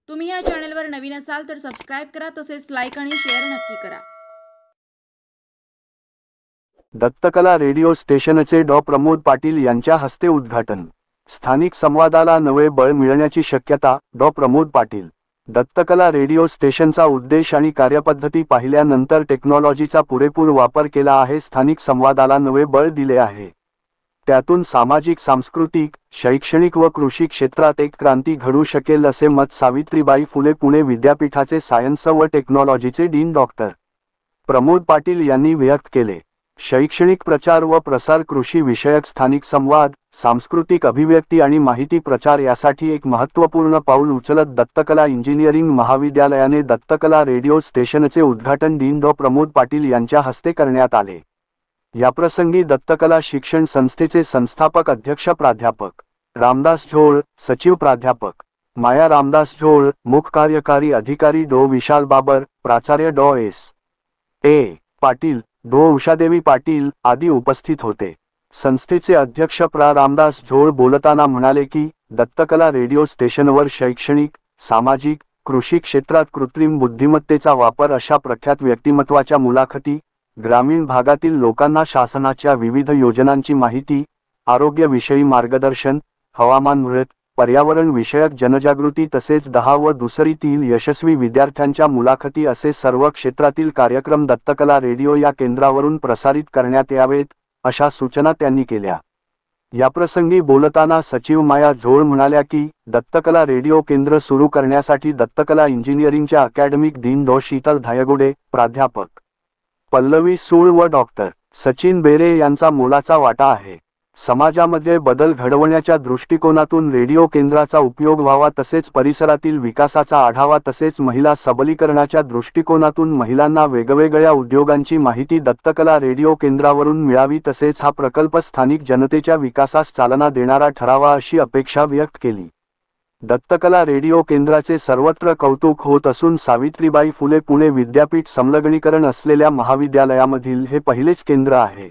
तुम्ही या चॅनलवर नवीन असाल तर सबस्क्राइब करा, तसेच लाईक आणि शेअर नक्की करा। दत्तकला रेडिओ स्टेशनचे डॉ. प्रमोद पाटील यांच्या हस्ते उद्घाटन। स्थानिक संवादाला नवे बळ मिळण्याची शक्यता, डॉ. प्रमोद पाटील। दत्तकला रेडिओ स्टेशनचा उद्देश आणि कार्यपद्धती पाहिल्यानंतर टेक्नॉलॉजीचा पुरेपूर वापर केला आहे, स्थानिक संवादाला नवे बळ दिले आहे। त्यातून सामाजिक, सांस्कृतिक, शैक्षणिक व कृषी क्षेत्रात एक क्रांती घडू शकेल असे मत सावित्रीबाई फुले पुणे विद्यापीठाचे सायन्स व टेक्नॉलॉजीचे डीन डॉ. प्रमोद पाटील यांनी व्यक्त केले। शैक्षणिक प्रचार व प्रसार, कृषी विषयक स्थानिक संवाद, सांस्कृतिक अभिव्यक्ती आणि माहिती प्रचार यासाठी एक महत्त्वपूर्ण पाऊल उचलत दत्तकला इंजिनिअरिंग महाविद्यालयाने दत्तकला रेडिओ स्टेशनचे उद्घाटन डीन डॉ. प्रमोद पाटील यांच्या हस्ते करण्यात आले। याप्रसंगी दत्तकला शिक्षण संस्थेचे संस्थापक अध्यक्ष प्राध्यापक रामदास झोळ, सचिव प्राध्यापक माया रामदास झोळ, मुख्य कार्यकारी अधिकारी डॉ. विशाल बाबर, प्राचार्य डॉ. एस. ए. पाटील, डॉ. उषादेवी पाटील आदी उपस्थित होते। संस्थेचे अध्यक्ष प्रा. रामदास झोळ बोलताना म्हणाले की दत्तकला रेडिओ स्टेशनवर शैक्षणिक, सामाजिक, कृषी क्षेत्रात कृत्रिम बुद्धिमत्तेचा वापर, अशा प्रख्यात व्यक्तिमत्वाच्या मुलाखती, ग्रामीण भागातील लोकांना शासनाच्या विविध योजनांची माहिती, आरोग्यविषयी मार्गदर्शन, हवामान मृत, पर्यावरण विषयक जनजागृती तसेच 10 व दुसरीतील यशस्वी विद्यार्थ्यांच्या मुलाखती असे सर्व क्षेत्रातील कार्यक्रम दत्तकला रेडिओ या केंद्रावरून प्रसारित करण्यात यावेत, अशा सूचना त्यांनी केल्या। याप्रसंगी बोलताना सचिव माया झोळ म्हणाल्या की दत्तकला रेडिओ केंद्र सुरू करण्यासाठी दत्तकला इंजिनिअरिंगच्या अकॅडमिक डीन डॉ. शीतल धायगुडे, प्राध्यापक पल्लवी सूळ व डॉ. सचिन बेरे यांचा मोलाचा वाटा आहे। समाजामध्ये बदल घडवण्याच्या दृष्टिकोनातून रेडिओ केंद्राचा उपयोग व्हावा, तसेच परिसरातील विकासाचा आढावा, तसेच महिला सबलीकरणाच्या दृष्टिकोनातून महिलांना वेगवेगळ्या उद्योगांची माहिती दत्तकला रेडिओ केंद्रावरून मिळावी, तसेच हा प्रकल्प स्थानिक जनतेच्या विकासास चालना देणारा ठरावा, अशी अपेक्षा व्यक्त केली। दत्तकला रेडिओ केंद्राचे सर्वत्र कौतुक होत असून सावित्रीबाई फुले पुणे विद्यापीठ संलग्नीकरण असलेल्या महाविद्यालयामधील हे पहिलेच केंद्र आहे।